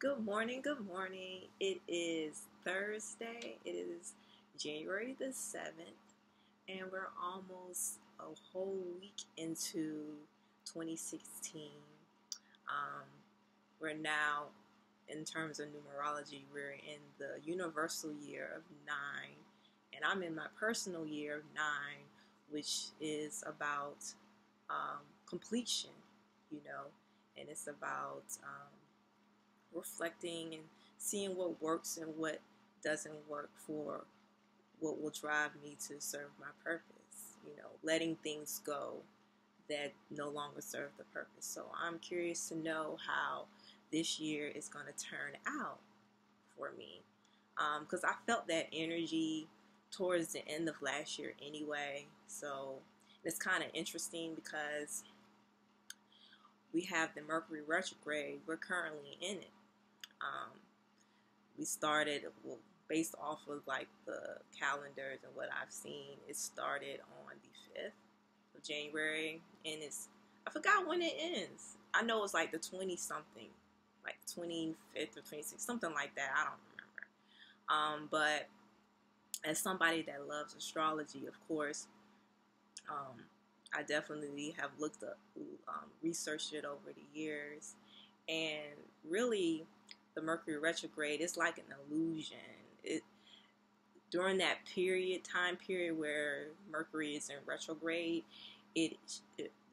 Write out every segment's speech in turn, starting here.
Good morning, good morning. It is Thursday. It is January the 7th, and we're almost a whole week into 2016. Um, we're now, in terms of numerology, we're in the universal year of 9, and I'm in my personal year of 9, which is about completion, and it's about reflecting and seeing what works and what doesn't work for what will drive me to serve my purpose, letting things go that no longer serve the purpose. So I'm curious to know how this year is going to turn out for me, because I felt that energy towards the end of last year anyway. So it's kind of interesting because we have the Mercury Retrograde. We're currently in it. We started, based off of like the calendars and what I've seen, it started on the 5th of January, and I forgot when it ends. I know it's like the 20 something, like 25th or 26th, something like that. I don't remember. But as somebody that loves astrology, of course, I definitely have looked up, researched it over the years, and really, the Mercury retrograde is like an illusion. During that time period where Mercury is in retrograde,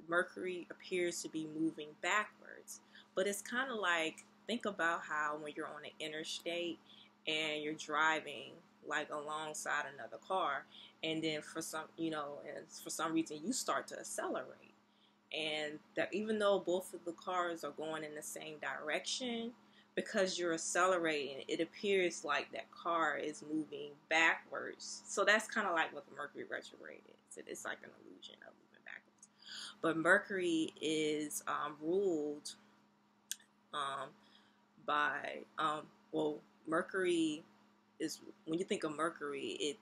Mercury appears to be moving backwards. But it's kind of like, think about how when you're on an interstate and you're driving like alongside another car, and then for some reason you start to accelerate, and that even though both of the cars are going in the same direction, because you're accelerating, it appears like that car is moving backwards. So that's kind of like what the Mercury retrograde is. It's like an illusion of moving backwards. But Mercury is ruled by, Mercury is, when you think of Mercury,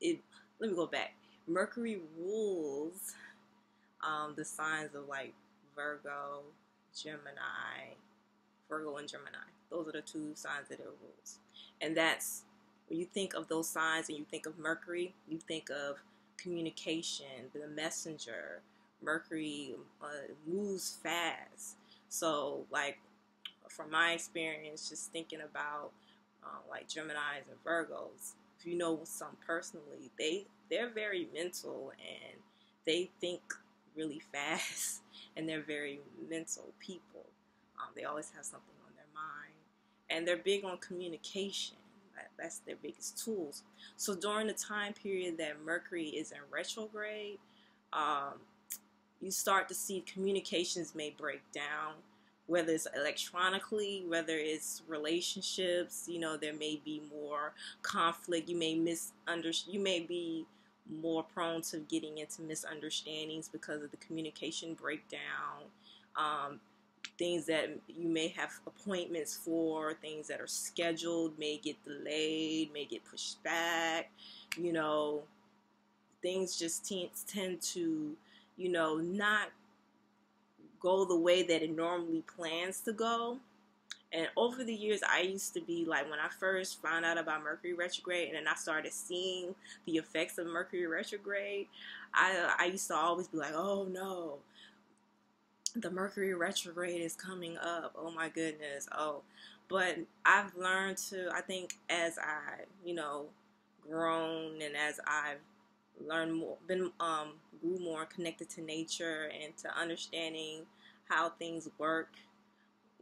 let me go back. Mercury rules the signs of like Virgo and Gemini. Those are the two signs that it rules. And that's, when you think of those signs and you think of Mercury, you think of communication, the messenger. Mercury moves fast. So, like, from my experience, just thinking about like Geminis and Virgos, if you know some personally, they're very mental and they think really fast, and they're very mental people. They always have something on their mind, and they're big on communication. That's their biggest tools. So during the time period that Mercury is in retrograde, you start to see communications may break down, whether it's electronically, whether it's relationships. There may be more conflict. You may be more prone to getting into misunderstandings because of the communication breakdown. Things that you may have appointments for, things that are scheduled may get delayed, may get pushed back. Things just tend to, not go the way that it normally plans to go. And over the years, I used to be like, when I first found out about Mercury retrograde and then I started seeing the effects of Mercury retrograde, I used to always be like, oh no, the Mercury retrograde is coming up. Oh my goodness. Oh, but I've learned to, I think as I, grown, and as I've learned more, grew more connected to nature and to understanding how things work,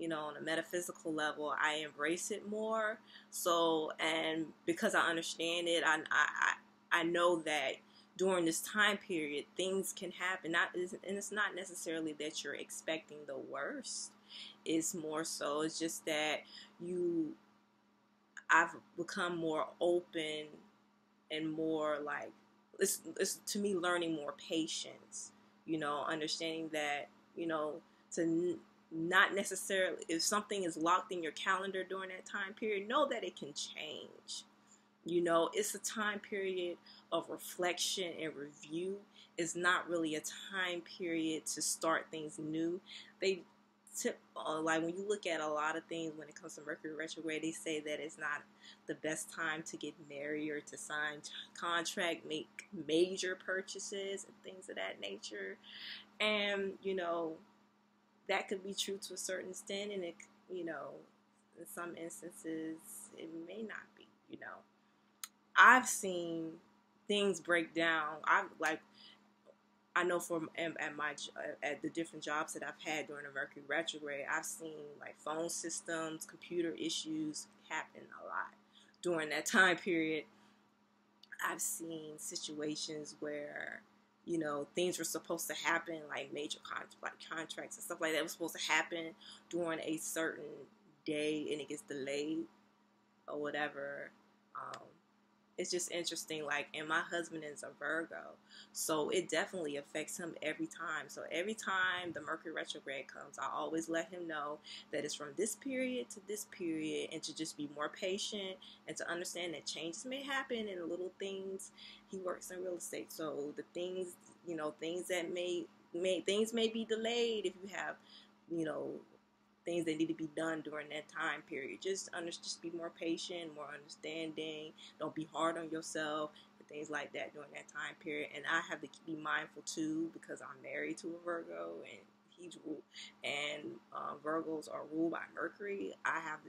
on a metaphysical level, I embrace it more. So, and because I understand it, I know that during this time period, things can happen. And it's not necessarily that you're expecting the worst. It's more so, it's just that I've become more open and more like, it's to me learning more patience, understanding that, to not necessarily, if something is locked in your calendar during that time period, know that it can change. It's a time period of reflection and review. It's not really a time period to start things new. like when you look at a lot of things when it comes to Mercury retrograde, they say that it's not the best time to get married or to sign contract, make major purchases and things of that nature. And that could be true to a certain extent, and it in some instances it may not be. I've seen things break down. I know from at the different jobs that I've had during the Mercury retrograde, I've seen like phone systems, computer issues happen a lot during that time period. I've seen situations where things were supposed to happen, like major contracts and stuff like that was supposed to happen during a certain day, and it gets delayed or whatever. Um, it's just interesting. Like, and my husband is a Virgo, so it definitely affects him every time. So every time the Mercury retrograde comes, I always let him know that it's from this period to this period, and to just be more patient and to understand that changes may happen in little things. He works in real estate, so the things, things that things may be delayed if you have, you know, things that need to be done during that time period. Just be more patient, more understanding. Don't be hard on yourself and things like that during that time period. And I have to be mindful too, because I'm married to a Virgo, and he's ruled, and Virgos are ruled by Mercury. I have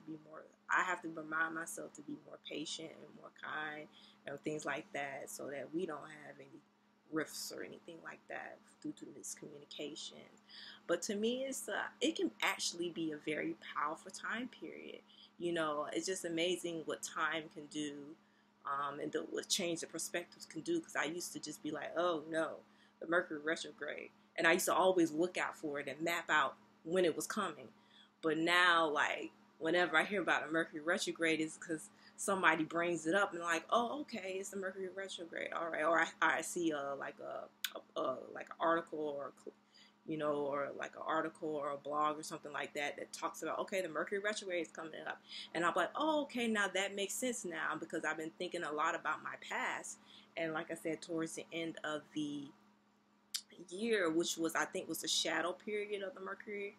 to remind myself to be more patient and more kind and things like that, so that we don't have any rifts or anything like that due to miscommunication. But to me, it can actually be a very powerful time period. It's just amazing what time can do, and what change the perspectives can do. Because I used to just be like, oh no, the Mercury retrograde, and I used to always look out for it and map out when it was coming. But now, like, whenever I hear about a Mercury retrograde, it's because somebody brings it up and like, oh, okay, it's the Mercury retrograde, all right. Or I see like an article, or like an article or a blog or something like that talks about, okay, the Mercury retrograde is coming up, and I'm like, oh, okay, now that makes sense now, because I've been thinking a lot about my past. And like I said, towards the end of the year, which I think was the shadow period of the Mercury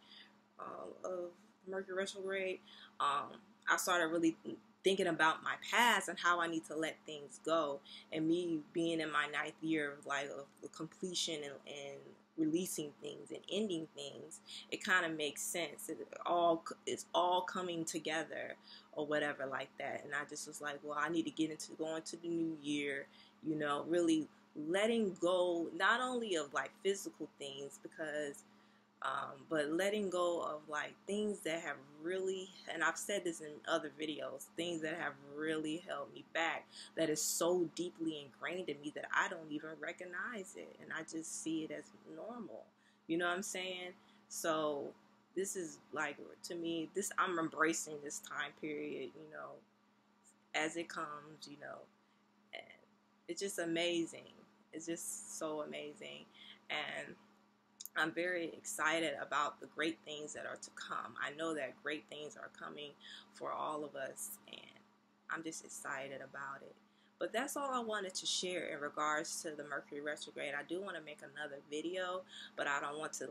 retrograde, I started really thinking about my past and how I need to let things go. And me being in my 9th year of like of completion and releasing things and ending things, it kind of makes sense. It's all coming together or whatever like that. And I just was like, well, I need to go into the new year, really letting go not only of like physical things, but letting go of like things that have really, and I've said this in other videos, things that have really held me back, that is so deeply ingrained in me that I don't even recognize it, and I just see it as normal. You know what I'm saying? So this is like, to me, I'm embracing this time period, as it comes, and it's just amazing. It's just so amazing. And I'm very excited about the great things that are to come. I know that great things are coming for all of us, and I'm just excited about it. But that's all I wanted to share in regards to the Mercury retrograde. I do want to make another video, but I don't want to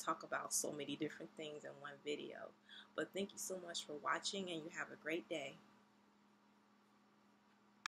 talk about so many different things in one video. But thank you so much for watching, and you have a great day.